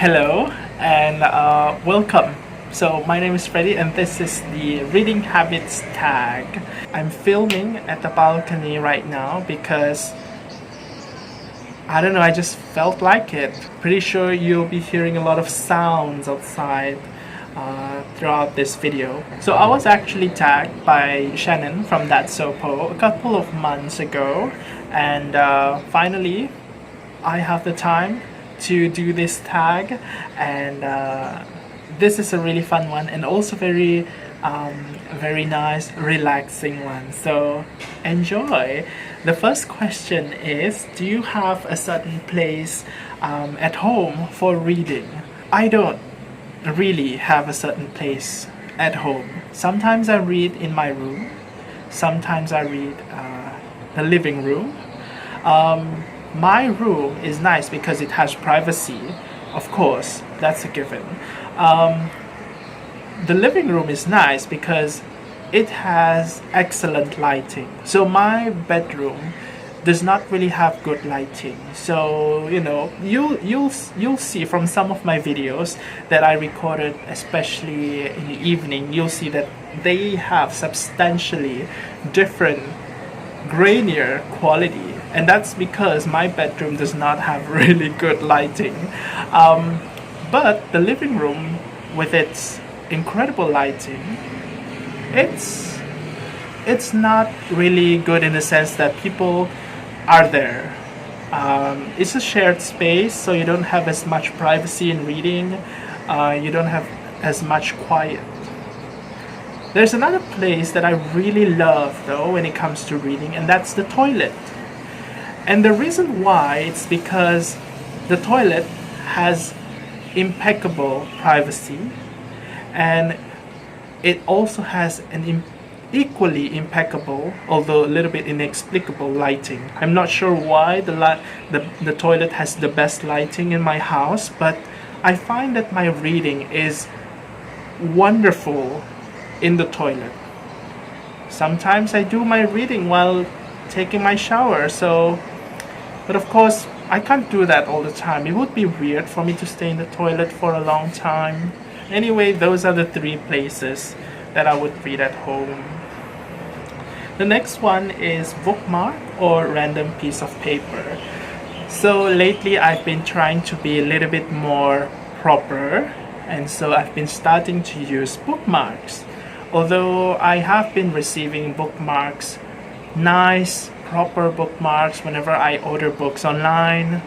Hello and welcome. So my name is Freddy and this is the reading habits tag. I'm filming at the balcony right now because I don't know, I just felt like it. Pretty sure you'll be hearing a lot of sounds outside throughout this video. So I was actually tagged by Shannon from That Sopo a couple of months ago, and finally I have the time to do this tag, and this is a really fun one and also very nice, relaxing one. So enjoy. The first question is, do you have a certain place at home for reading? I don't really have a certain place at home. Sometimes I read in my room. Sometimes I read the living room. My room is nice because it has privacy. Of course, that's a given. The living room is nice because it has excellent lighting. So my bedroom does not really have good lighting. So you'll see from some of my videos that I recorded, especially in the evening, you'll see that they have substantially different grainier quality, and that's because my bedroom does not have really good lighting. But the living room, with its incredible lighting, it's not really good in the sense that people are there. It's a shared space, so you don't have as much privacy in reading. You don't have as much quiet. There's another place that I really love though when it comes to reading, and that's the toilet. And the reason why, it's because the toilet has impeccable privacy, and it also has an equally impeccable, although a little bit inexplicable, lighting. I'm not sure why the toilet has the best lighting in my house, but I find that my reading is wonderful in the toilet. Sometimes I do my reading while taking my shower, but of course I can't do that all the time. It would be weird for me to stay in the toilet for a long time. Anyway, those are the three places that I would read at home. The next one is bookmark or random piece of paper. So lately I've been trying to be a little bit more proper, and so I've been starting to use bookmarks. Although I have been receiving bookmarks, nice, proper bookmarks, whenever I order books online.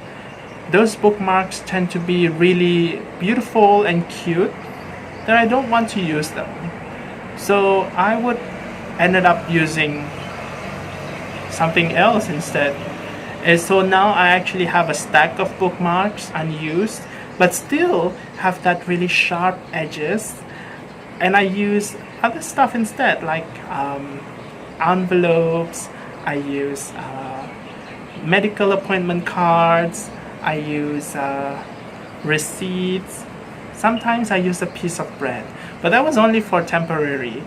Those bookmarks tend to be really beautiful and cute that I don't want to use them. So I would ended up using something else instead. And so now I actually have a stack of bookmarks unused, but still have that really sharp edges, and I use other stuff instead, like envelopes. I use medical appointment cards. I use receipts. Sometimes I use a piece of bread, but that was only for temporary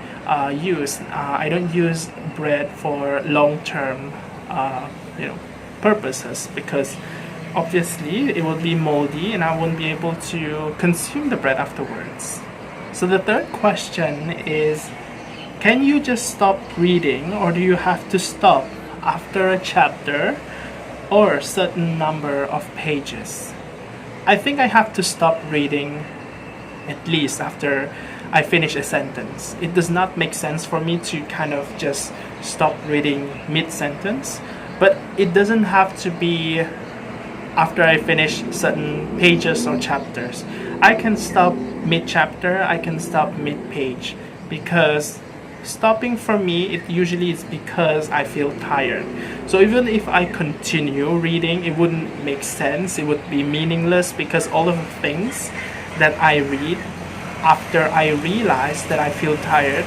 use. I don't use bread for long-term purposes, because obviously it will be moldy and I won't be able to consume the bread afterwards. So the third question is, can you just stop reading, or do you have to stop after a chapter or a certain number of pages? I think I have to stop reading at least after I finish a sentence. It does not make sense for me to kind of just stop reading mid-sentence, but it doesn't have to be after I finish certain pages or chapters. I can stop mid-chapter, I can stop mid-page, because stopping for me, it usually is because I feel tired. So even if I continue reading, it wouldn't make sense, it would be meaningless, because all of the things that I read after I realize that I feel tired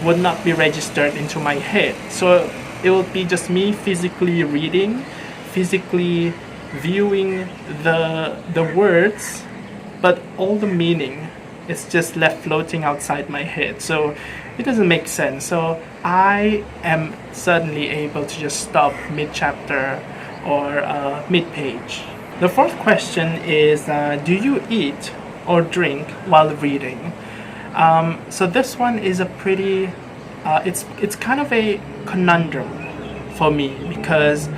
would not be registered into my head. So it would be just me physically reading, physically viewing the words, but all the meaning is just left floating outside my head. So it doesn't make sense. So I am certainly able to just stop mid-chapter or mid-page. The fourth question is, do you eat or drink while reading? So this one is a pretty, it's kind of a conundrum for me because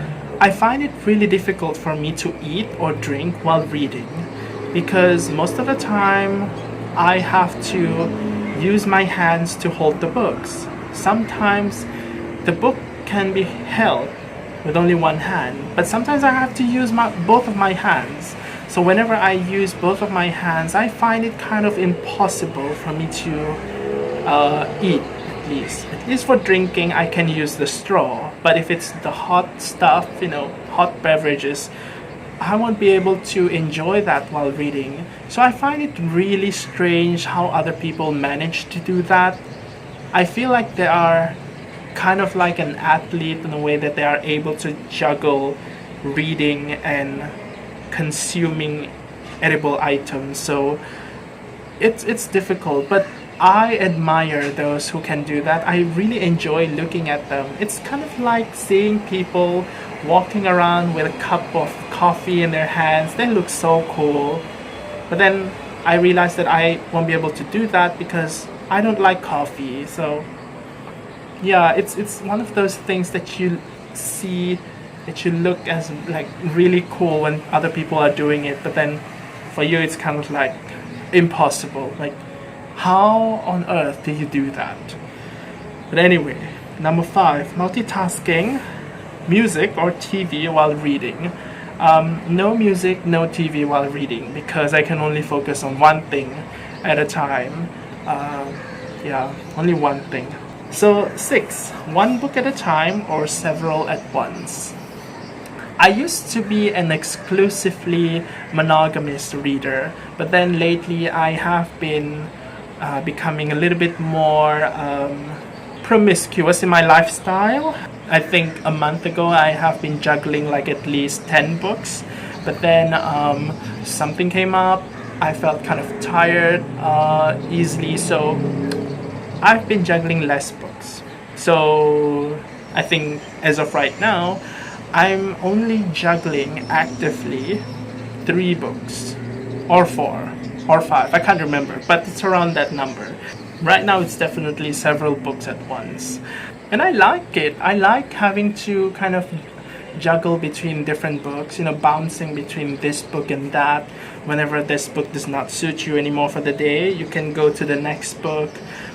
I find it really difficult for me to eat or drink while reading because most of the time I have to use my hands to hold the books. Sometimes the book can be held with only one hand, but sometimes I have to use both of my hands. So whenever I use both of my hands, I find it kind of impossible for me to eat, at least. At least for drinking, I can use the straw. But if it's the hot stuff, hot beverages, I won't be able to enjoy that while reading. So I find it really strange how other people manage to do that. I feel like they are kind of like an athlete in a way that they are able to juggle reading and consuming edible items. So it's difficult, but I admire those who can do that. I really enjoy looking at them. It's kind of like seeing people walking around with a cup of coffee in their hands. They look so cool. But then I realized that I won't be able to do that because I don't like coffee. So yeah, it's one of those things that you see, that you look as like really cool when other people are doing it, but then for you it's kind of like impossible. Like, how on earth do you do that? But anyway, number 5, multitasking, music or TV while reading. No music, no TV while reading because I can only focus on one thing at a time. Only one thing. So 6, one book at a time or several at once. I used to be an exclusively monogamous reader, but then lately I have been becoming a little bit more promiscuous in my lifestyle. I think a month ago I have been juggling like at least 10 books, but then something came up. I felt kind of tired easily, so I've been juggling less books. So I think as of right now, I'm only juggling actively 3 books, or 4, or 5, I can't remember, but it's around that number. Right now it's definitely several books at once. And I like it. I like having to kind of juggle between different books, bouncing between this book and that. Whenever this book does not suit you anymore for the day, you can go to the next book,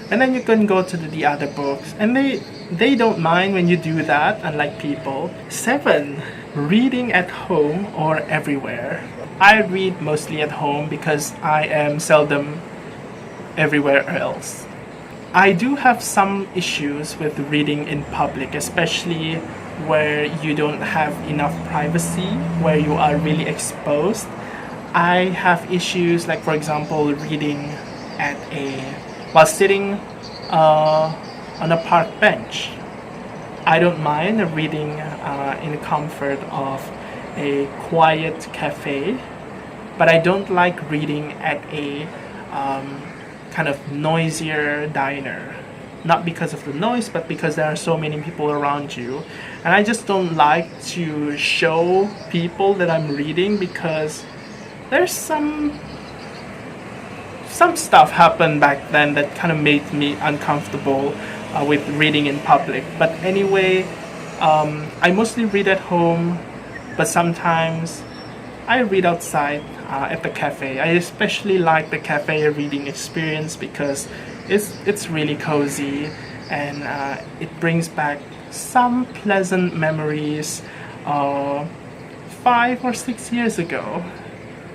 and then you can go to the other books. And they don't mind when you do that, unlike people. 7, reading at home or everywhere. I read mostly at home because I am seldom everywhere else. I do have some issues with reading in public, especially where you don't have enough privacy, where you are really exposed. I have issues like, for example, reading while sitting on a park bench. I don't mind reading in the comfort of a quiet cafe, but I don't like reading at a kind of noisier diner. Not because of the noise, but because there are so many people around you. And I just don't like to show people that I'm reading because there's some stuff happened back then that kind of made me uncomfortable with reading in public. But anyway, I mostly read at home, but sometimes I read outside at the cafe. I especially like the cafe reading experience because it's really cozy and it brings back some pleasant memories 5 or 6 years ago.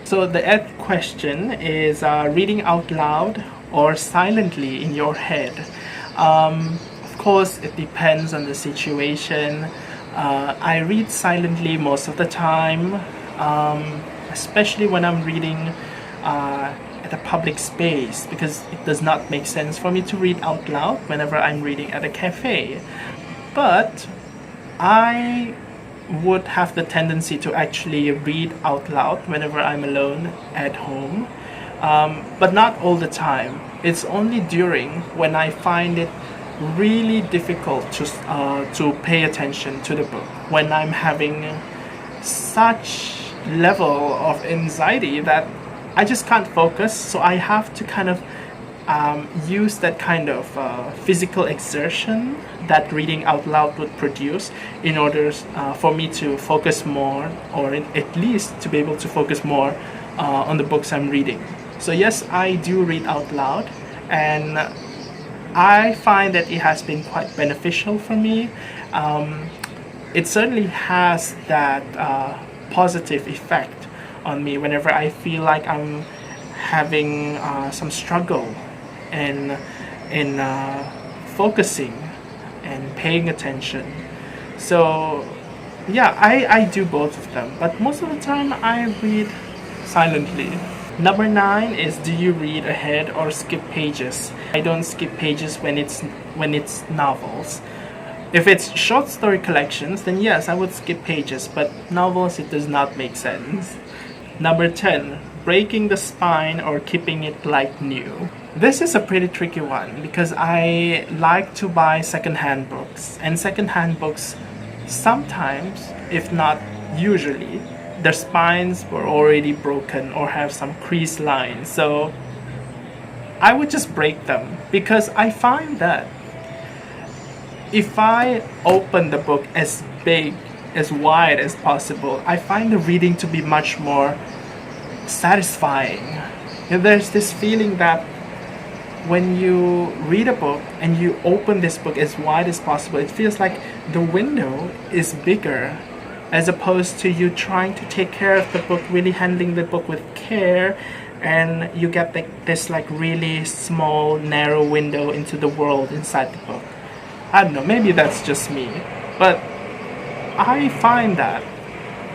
So the 8th question is reading out loud or silently in your head. Of course, it depends on the situation. I read silently most of the time, especially when I'm reading at a public space, because it does not make sense for me to read out loud whenever I'm reading at a cafe. But I would have the tendency to actually read out loud whenever I'm alone at home, but not all the time. It's only during when I find it really difficult to pay attention to the book, when I'm having such level of anxiety that I just can't focus. So I have to kind of use that kind of physical exertion that reading out loud would produce in order for me to focus more, or at least to be able to focus more on the books I'm reading. So yes, I do read out loud, and I find that it has been quite beneficial for me. It certainly has that positive effect on me whenever I feel like I'm having some struggle in focusing and paying attention. So yeah, I do both of them, but most of the time I read silently. Number 9 is, do you read ahead or skip pages? I don't skip pages when it's novels. If it's short story collections, then yes, I would skip pages, but novels, it does not make sense. Number 10, breaking the spine or keeping it like new. This is a pretty tricky one because I like to buy secondhand books, and secondhand books sometimes, if not usually, their spines were already broken or have some crease lines. So I would just break them because I find that if I open the book as big, as wide as possible, I find the reading to be much more satisfying. And there's this feeling that when you read a book and you open this book as wide as possible, it feels like the window is bigger, as opposed to you trying to take care of the book, really handling the book with care, and you get this like really small, narrow window into the world inside the book. I don't know, maybe that's just me, but I find that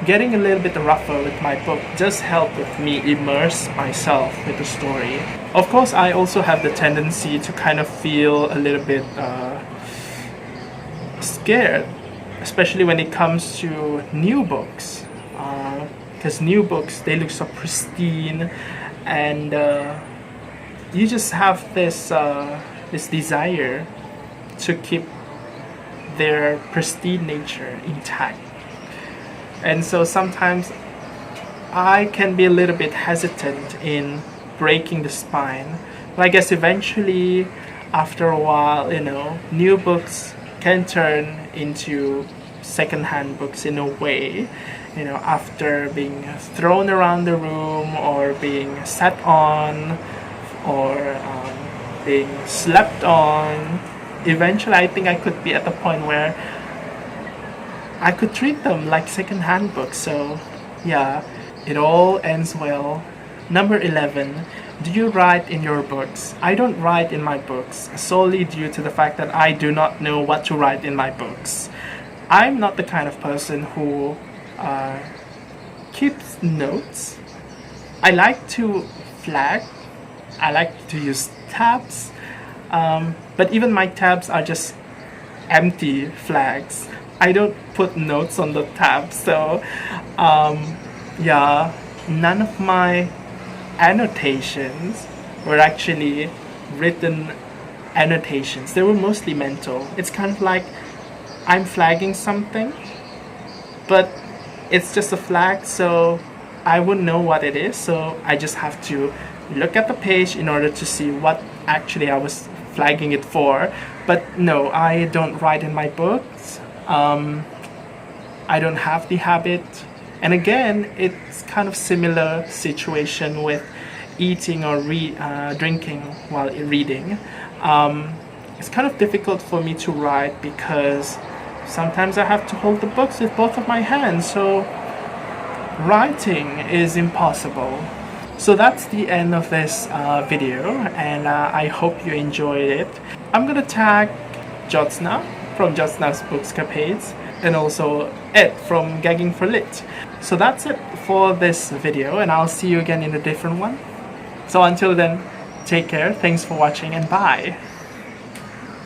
getting a little bit rougher with my book does help with me immerse myself with the story. Of course, I also have the tendency to kind of feel a little bit scared, especially when it comes to new books, because new books, they look so pristine, and you just have this desire to keep their pristine nature intact. And so sometimes I can be a little bit hesitant in breaking the spine. But I guess eventually, after a while, new books can turn into secondhand books in a way, after being thrown around the room or being sat on or being slept on. Eventually, I think I could be at the point where I could treat them like secondhand books. So yeah, it all ends well. Number 11, do you write in your books? I don't write in my books solely due to the fact that I do not know what to write in my books. I'm not the kind of person who keeps notes. I like to flag. I like to use tabs. But even my tabs are just empty flags. I don't put notes on the tabs. So yeah, none of my annotations were actually written annotations. They were mostly mental. It's kind of like I'm flagging something, but it's just a flag, so I wouldn't know what it is. So I just have to look at the page in order to see what actually I was flagging it for. But no, I don't write in my books. I don't have the habit. And again, it's kind of similar situation with eating or drinking while reading. It's kind of difficult for me to write because sometimes I have to hold the books with both of my hands, so writing is impossible. So that's the end of this video, and I hope you enjoyed it. I'm gonna tag Jyotsna from Jyotsna's Bookscapades, and also Ed from Gagging for Lit. So that's it for this video, and I'll see you again in a different one. So until then, take care, thanks for watching, and bye!